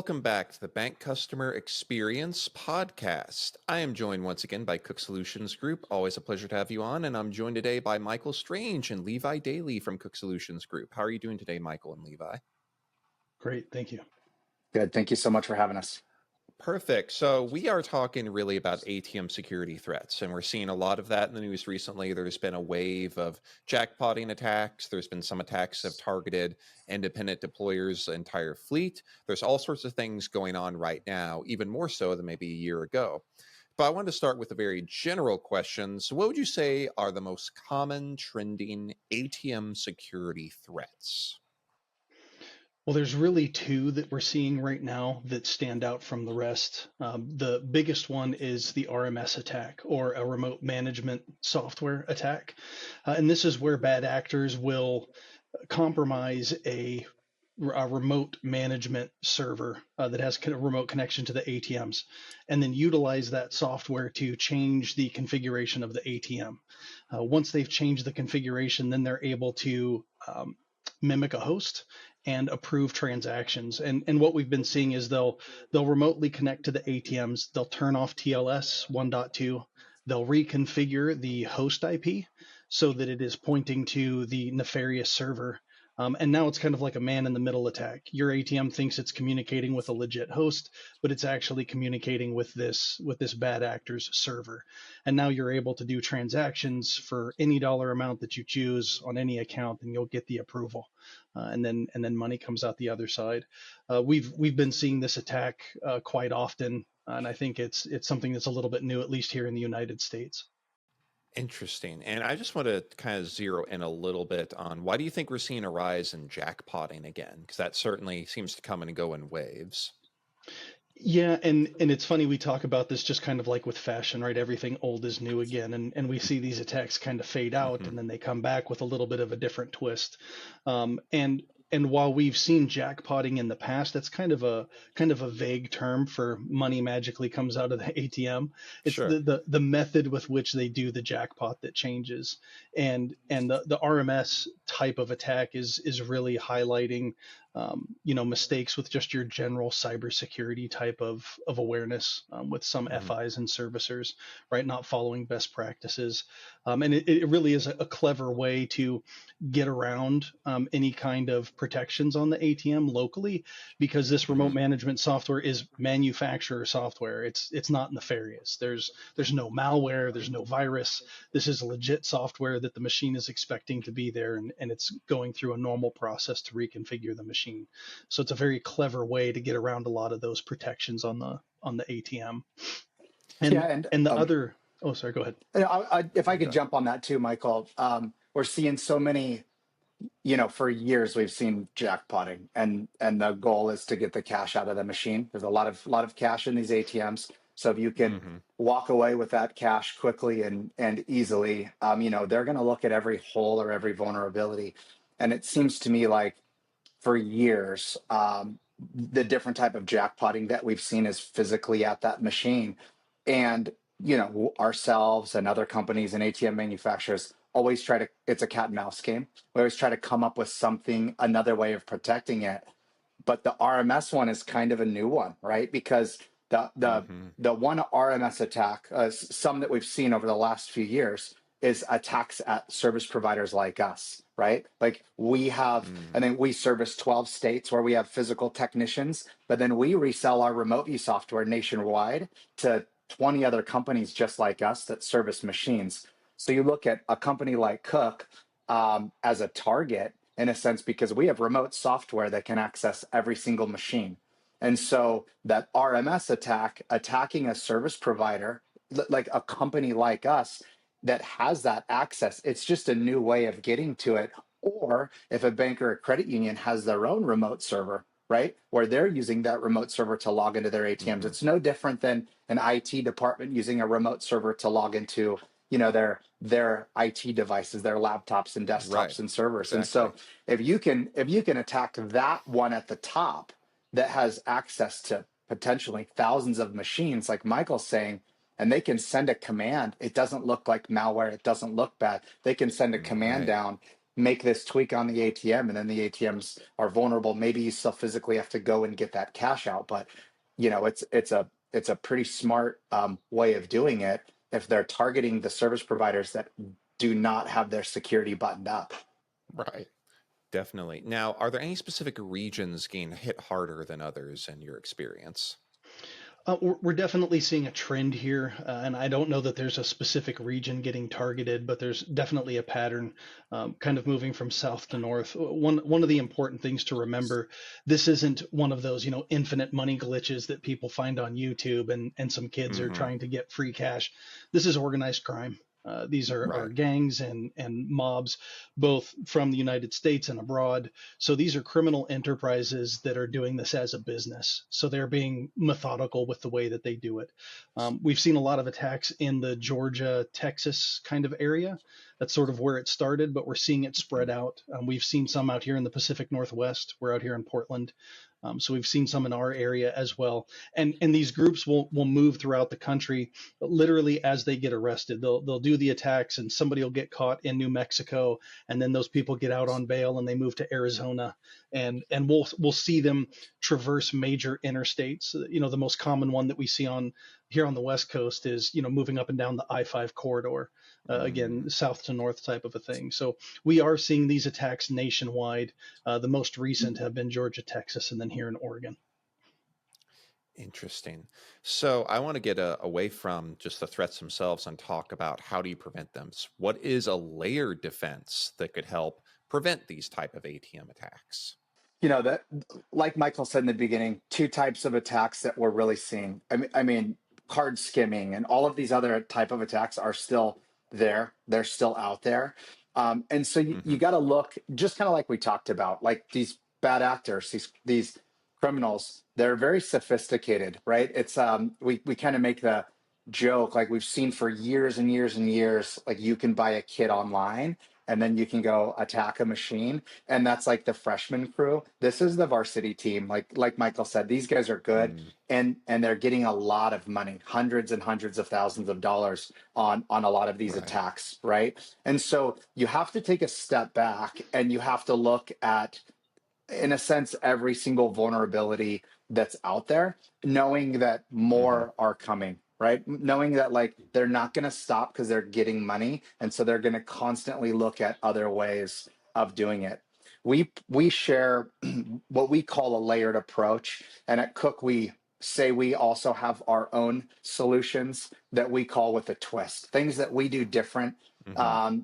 Welcome back to the Bank Customer Experience Podcast. I am joined once again by Cook Solutions Group. Always a pleasure to have you on. And I'm joined today by Michael Strange and Levi Daily from Cook Solutions Group. How are you doing today, Michael and Levi? Great, thank you. Good. Thank you so much for having us. Perfect. So we are talking really about ATM security threats, and we're seeing a lot of that in the news recently. There's been a wave of jackpotting attacks. There's been some attacks that have targeted independent deployers' entire fleet. There's all sorts of things going on right now, even more so than maybe a year ago. But I wanted to start with a very general question. So what would you say are the most common trending ATM security threats? Well, there's really two that we're seeing right now that stand out from the rest. The biggest one is the RMS attack, or a remote management software attack. And this is where bad actors will compromise a remote management server that has a remote connection to the ATMs, and then utilize that software to change the configuration of the ATM. Once they've changed the configuration, then they're able to mimic a host and approve transactions. And what we've been seeing is they'll remotely connect to the ATMs. They'll turn off TLS 1.2. They'll reconfigure the host IP so that it is pointing to the nefarious server. And now it's kind of like a man-in-the-middle attack. Your ATM thinks it's communicating with a legit host, but it's actually communicating with this bad actor's server. And now you're able to do transactions for any dollar amount that you choose on any account, and you'll get the approval. And then money comes out the other side. We've been seeing this attack quite often, and I think it's something that's a little bit new, at least here in the United States. Interesting. And I just want to kind of zero in a little bit on why do you think we're seeing a rise in jackpotting again? Because that certainly seems to come and go in waves. Yeah, and it's funny, we talk about this just kind of like with fashion, right? Everything old is new again, and we see these attacks kind of fade out, and then they come back with a little bit of a different twist. And while we've seen jackpotting in the past, that's kind of a vague term for money magically comes out of the ATM. It's Sure. the method with which they do the jackpot that changes. And the RMS type of attack is really highlighting mistakes with just your general cybersecurity type of awareness, with some FIs and servicers, right? Not following best practices. And it really is a clever way to get around any kind of protections on the ATM locally, because this remote management software is manufacturer software. It's not nefarious. There's no malware, there's no virus. This is legit software that the machine is expecting to be there, and it's going through a normal process to reconfigure the machine. So it's a very clever way to get around a lot of those protections on the ATM. And the other, oh, sorry, go ahead. If I could jump on that too, Michael, we're seeing so many, for years we've seen jackpotting, and the goal is to get the cash out of the machine. There's a lot of cash in these ATMs. So if you can walk away with that cash quickly and easily, they're going to look at every hole or every vulnerability. And it seems to me like for years, the different type of jackpotting that we've seen is physically at that machine. And, ourselves and other companies and ATM manufacturers always it's a cat and mouse game. We always try to come up with another way of protecting it. But the RMS one is kind of a new one, right? Because the one RMS attack, some that we've seen over the last few years, is attacks at service providers like us, right? Like we have, I think we service 12 states where we have physical technicians, but then we resell our remote view software nationwide to 20 other companies just like us that service machines. So you look at a company like Cook as a target in a sense, because we have remote software that can access every single machine. And so that RMS attacking a service provider, like a company like us, that has that access, it's just a new way of getting to it. Or if a bank or a credit union has their own remote server, right, where they're using that remote server to log into their ATMs, it's no different than an IT department using a remote server to log into, their IT devices, their laptops and desktops and servers. Exactly. And so if you can attack that one at the top that has access to potentially thousands of machines, like Michael's saying, and they can send a command. It doesn't look like malware. It doesn't look bad. They can send a command down make this tweak on the ATM, and then the ATMs are vulnerable. Maybe you still physically have to go and get that cash out, but it's a pretty smart way of doing it if they're targeting the service providers that do not have their security buttoned up. Right. Definitely. Now, are there any specific regions getting hit harder than others in your experience? We're definitely seeing a trend here, and I don't know that there's a specific region getting targeted, but there's definitely a pattern, kind of moving from south to north. One of the important things to remember: this isn't one of those infinite money glitches that people find on YouTube, and some kids are Mm-hmm. trying to get free cash. This is organized crime. These are Right. gangs and mobs, both from the United States and abroad. So these are criminal enterprises that are doing this as a business. So they're being methodical with the way that they do it. We've seen a lot of attacks in the Georgia, Texas kind of area. That's sort of where it started, but we're seeing it spread out. We've seen some out here in the Pacific Northwest. We're out here in Portland. So we've seen some in our area as well. And these groups will move throughout the country literally as they get arrested. They'll do the attacks, and somebody will get caught in New Mexico, and then those people get out on bail and they move to Arizona, and we'll see them traverse major interstates. The most common one that we see on here on the West Coast is moving up and down the I-5 corridor, again, south to north type of a thing. So we are seeing these attacks nationwide. The most recent have been Georgia, Texas, and then here in Oregon. Interesting. So I want to get away from just the threats themselves and talk about how do you prevent them. What is a layered defense that could help prevent these type of ATM attacks? That, like Michael said in the beginning, two types of attacks that we're really seeing. I mean, card skimming and all of these other type of attacks are still there. They're still out there. And so you got to look, just kind of like we talked about, like these bad actors, these criminals, they're very sophisticated, right? It's we kind of make the joke, like we've seen for years and years and years, like you can buy a kit online and then you can go attack a machine, and that's like the freshman crew. This is the varsity team. Like Michael said, these guys are good, and they're getting a lot of money, hundreds and hundreds of thousands of dollars on a lot of these Right. attacks, right? And so you have to take a step back and you have to look at, in a sense, every single vulnerability that's out there, knowing that more are coming, right? Knowing that like they're not going to stop because they're getting money, and so they're going to constantly look at other ways of doing it. We share what we call a layered approach, and at Cook we say we also have our own solutions that we call with a twist, things that we do different,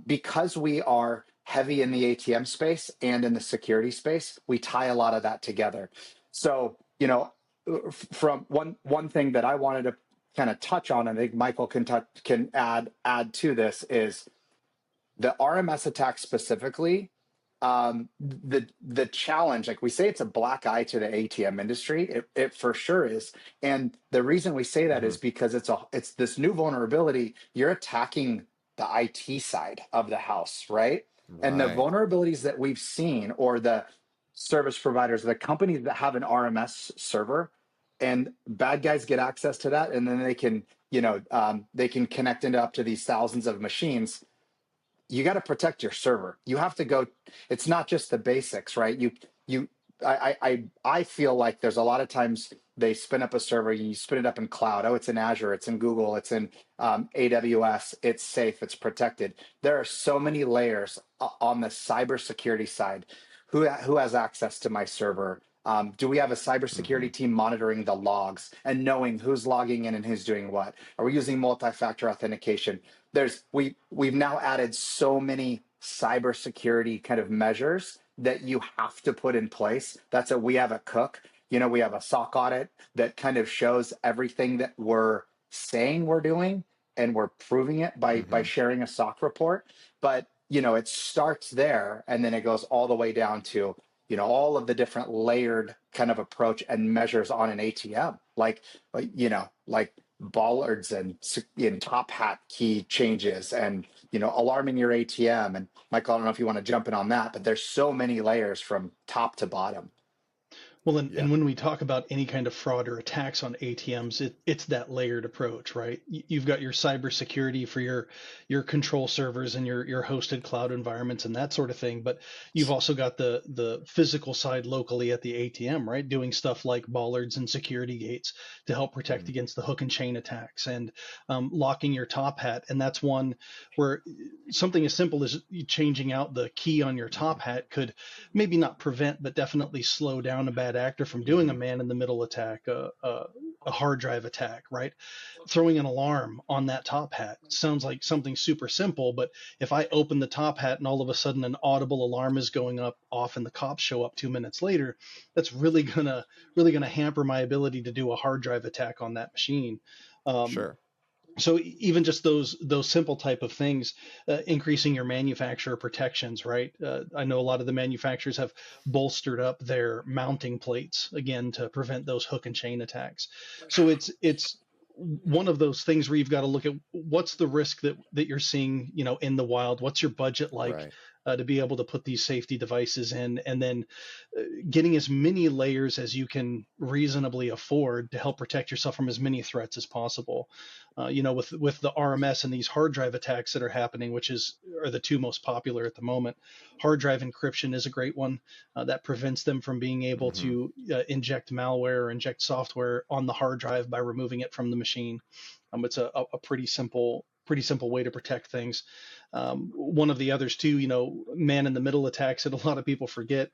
because we are heavy in the ATM space and in the security space. We tie a lot of that together. So, from one thing that I wanted to kind of touch on, and I think Michael can add to this, is the RMS attack specifically. The challenge, like we say, it's a black eye to the ATM industry. It for sure is, and the reason we say that is because it's this new vulnerability. You're attacking the IT side of the house, right? And the Right. vulnerabilities that we've seen, or the service providers, the companies that have an RMS server, and bad guys get access to that, and then they can, they can connect into up to these thousands of machines. You got to protect your server. You have to go. It's not just the basics, right? I feel like there's a lot of times they spin up a server, you spin it up in cloud. Oh, it's in Azure, it's in Google, it's in AWS. It's safe, it's protected. There are so many layers on the cybersecurity side. Who has access to my server? Do we have a cybersecurity team monitoring the logs and knowing who's logging in and who's doing what? Are we using multi-factor authentication? We've now added so many cybersecurity kind of measures that you have to put in place. We have a Cook. We have a SOC audit that kind of shows everything that we're saying we're doing, and we're proving it by sharing a SOC report. But it starts there, and then it goes all the way down to all of the different layered kind of approach and measures on an ATM, like bollards and top hat key changes, and alarming your ATM. And Michael, I don't know if you want to jump in on that, but there's so many layers from top to bottom. Well, Yeah. and when we talk about any kind of fraud or attacks on ATMs, it's that layered approach, right? You've got your cybersecurity for your control servers and your hosted cloud environments and that sort of thing, but you've also got the physical side locally at the ATM, right? Doing stuff like bollards and security gates to help protect Mhm. against the hook and chain attacks, and locking your top hat. And that's one where something as simple as changing out the key on your top Mhm. hat could maybe not prevent, but definitely slow down a bad actor from doing a Mhm. man in the middle attack, a hard drive attack, right? Throwing an alarm on that top hat sounds like something super simple, but if I open the top hat and all of a sudden an audible alarm is going off and the cops show up 2 minutes later, that's really gonna hamper my ability to do a hard drive attack on that machine. Um, Sure. so even just those simple type of things, increasing your manufacturer protections, right? I know a lot of the manufacturers have bolstered up their mounting plates again to prevent those hook and chain attacks. So it's one of those things where you've got to look at what's the risk that you're seeing, in the wild. What's your budget like, Right. to be able to put these safety devices in, and then getting as many layers as you can reasonably afford to help protect yourself from as many threats as possible. With the RMS and these hard drive attacks that are happening, which are the two most popular at the moment. Hard drive encryption is a great one that prevents them from being able Mhm. to inject malware or inject software on the hard drive by removing it from the machine. It's a pretty simple way to protect things. One of the others too, man in the middle attacks that a lot of people forget.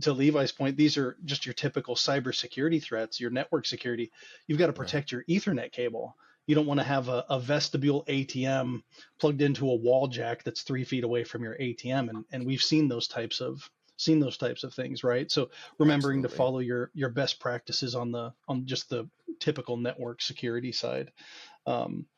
To Levi's point, these are just your typical cybersecurity threats, your network security. You've got to Right. protect your Ethernet cable. You don't want to have a vestibule ATM plugged into a wall jack that's 3 feet away from your ATM, and we've seen those types of things, right? So remembering to Absolutely. follow your best practices on just the typical network security side. Um,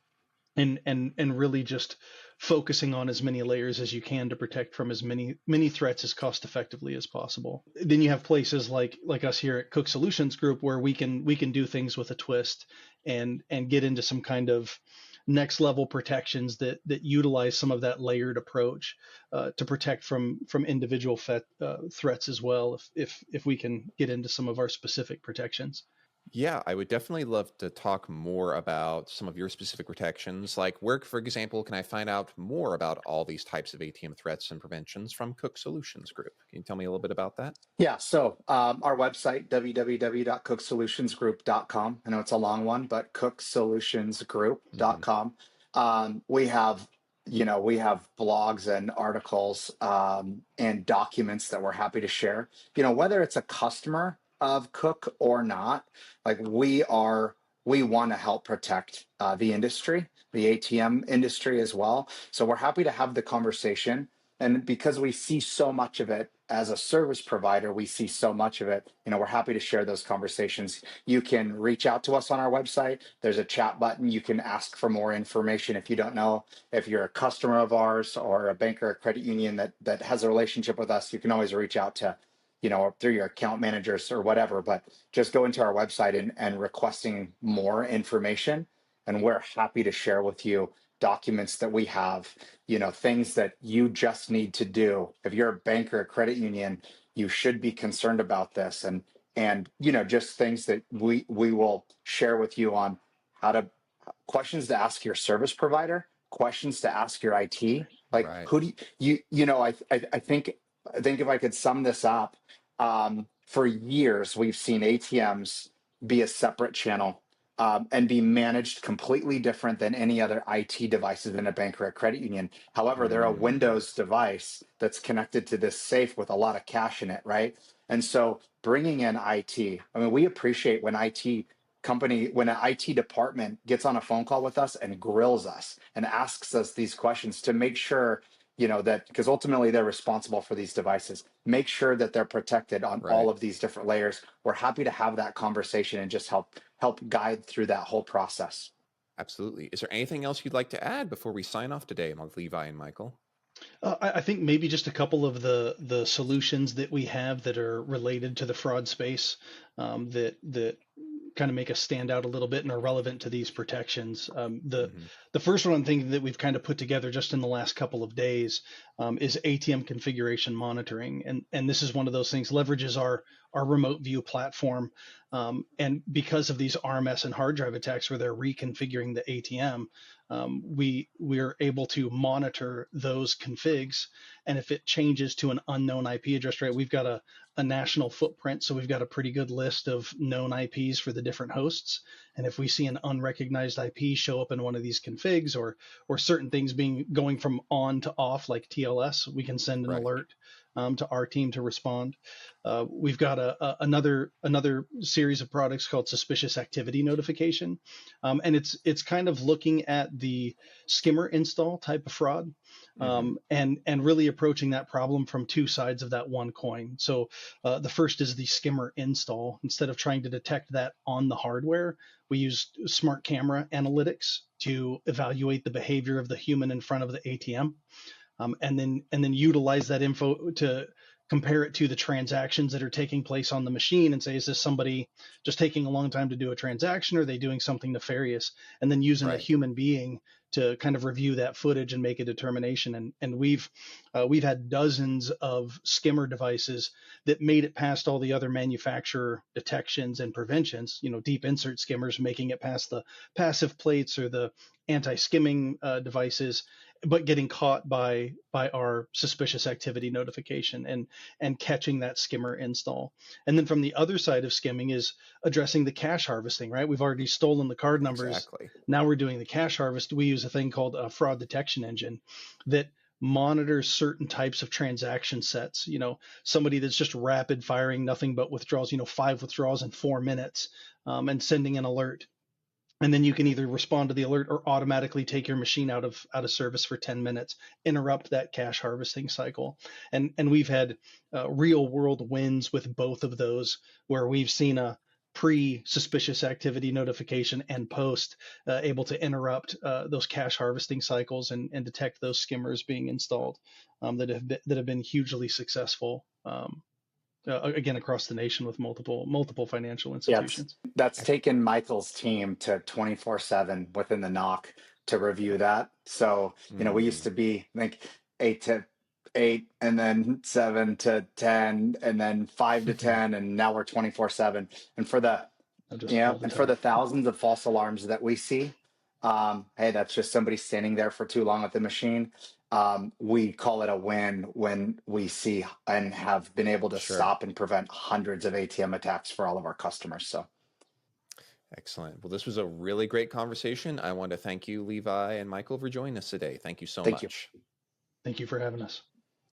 and really just focusing on as many layers as you can to protect from as many threats as cost effectively as possible. Then you have places like us here at Cook Solutions Group where we can do things with a twist and get into some kind of next level protections that utilize some of that layered approach to protect from individual threats as well, if we can get into some of our specific protections. Yeah, I would definitely love to talk more about some of your specific protections. Like, where, for example, can I find out more about all these types of ATM threats and preventions from Cook Solutions Group? Can you tell me a little bit about that? Yeah, so our website, www.cooksolutionsgroup.com. I know it's a long one, but Hmm. cooksolutionsgroup.com. We have blogs and articles and documents that we're happy to share. Whether it's a customer of Cook or not, like we want to help protect the industry, the ATM industry as well. So we're happy to have the conversation. And because we see so much of it as a service provider, we see so much of it. We're happy to share those conversations. You can reach out to us on our website. There's a chat button. You can ask for more information if you don't know. If you're a customer of ours or a bank or a credit union that has a relationship with us, you can always reach out to, through your account managers or whatever. But just go into our website and requesting more information. And we're happy to share with you documents that we have, things that you just need to do. If you're a bank or a credit union, you should be concerned about this, and just things that we will share with you on how to questions to ask your service provider, questions to ask your IT. Like, Right. who do I think if I could sum this up, for years we've seen ATMs be a separate channel, and be managed completely different than any other IT devices in a bank or a credit union. However, they're a Mm. Windows device that's connected to this safe with a lot of cash in it, right? And so bringing in IT, I mean, we appreciate when an IT department gets on a phone call with us and grills us and asks us these questions to make sure, that because ultimately they're responsible for these devices, make sure that they're protected on all Right. of these different layers. We're happy to have that conversation and just help guide through that whole process. Absolutely. Is there anything else you'd like to add before we sign off today, Levi and Michael? I think maybe just a couple of the solutions that we have that are related to the fraud space, that kind of make us stand out a little bit and are relevant to these protections. The Hmm. the first one I'm thinking that we've kind of put together just in the last couple of days is ATM configuration monitoring, and this is one of those things, leverages our remote view platform, and because of these RMS and hard drive attacks where they're reconfiguring the ATM, we're able to monitor those configs, and if it changes to an unknown IP address, right, we've got a national footprint, so we've got a pretty good list of known IPs for the different hosts. And if we see an unrecognized IP show up in one of these configs, or certain things going from on to off, like TLS, we can send an alert to our team to respond. We've got another series of products called suspicious activity notification, and it's kind of looking at the skimmer install type of fraud, and really approaching that problem from two sides of that one coin. So the first is the skimmer install. Instead of trying to detect that on the hardware, we use smart camera analytics to evaluate the behavior of the human in front of the ATM, and then utilize that info to compare it to the transactions that are taking place on the machine and say, is this somebody just taking a long time to do a transaction, or are they doing something nefarious? And then using a human being to kind of review that footage and make a determination. And we've had dozens of skimmer devices that made it past all the other manufacturer detections and preventions, deep insert skimmers making it past the passive plates or the anti-skimming devices, but getting caught by our suspicious activity notification and catching that skimmer install. And then from the other side of skimming is addressing the cache harvesting, right? We've already stolen the card numbers. Exactly. Now we're doing the cache harvest. We use a thing called a fraud detection engine that monitors certain types of transaction sets. Somebody that's just rapid firing, nothing but withdrawals, 5 withdrawals in 4 minutes, and sending an alert. And then you can either respond to the alert or automatically take your machine out of service for 10 minutes, interrupt that cache harvesting cycle. And we've had real world wins with both of those, where we've seen a pre-suspicious activity notification and post able to interrupt those cache harvesting cycles and detect those skimmers being installed, that have been hugely successful. Again, across the nation with multiple financial institutions. Yeah, that's taken Michael's team to 24/7 within the knock to review that. So, we used to be like 8 to 8, and then 7 to 10, and then 5 to 10, and now we're 24/7. And for the for the thousands of false alarms that we see, hey, that's just somebody standing there for too long at the machine. We call it a win when we see and have been able to stop and prevent hundreds of ATM attacks for all of our customers. So excellent. Well, this was a really great conversation. I want to thank you, Levi and Michael, for joining us today. Thank you so much. Thank you for having us.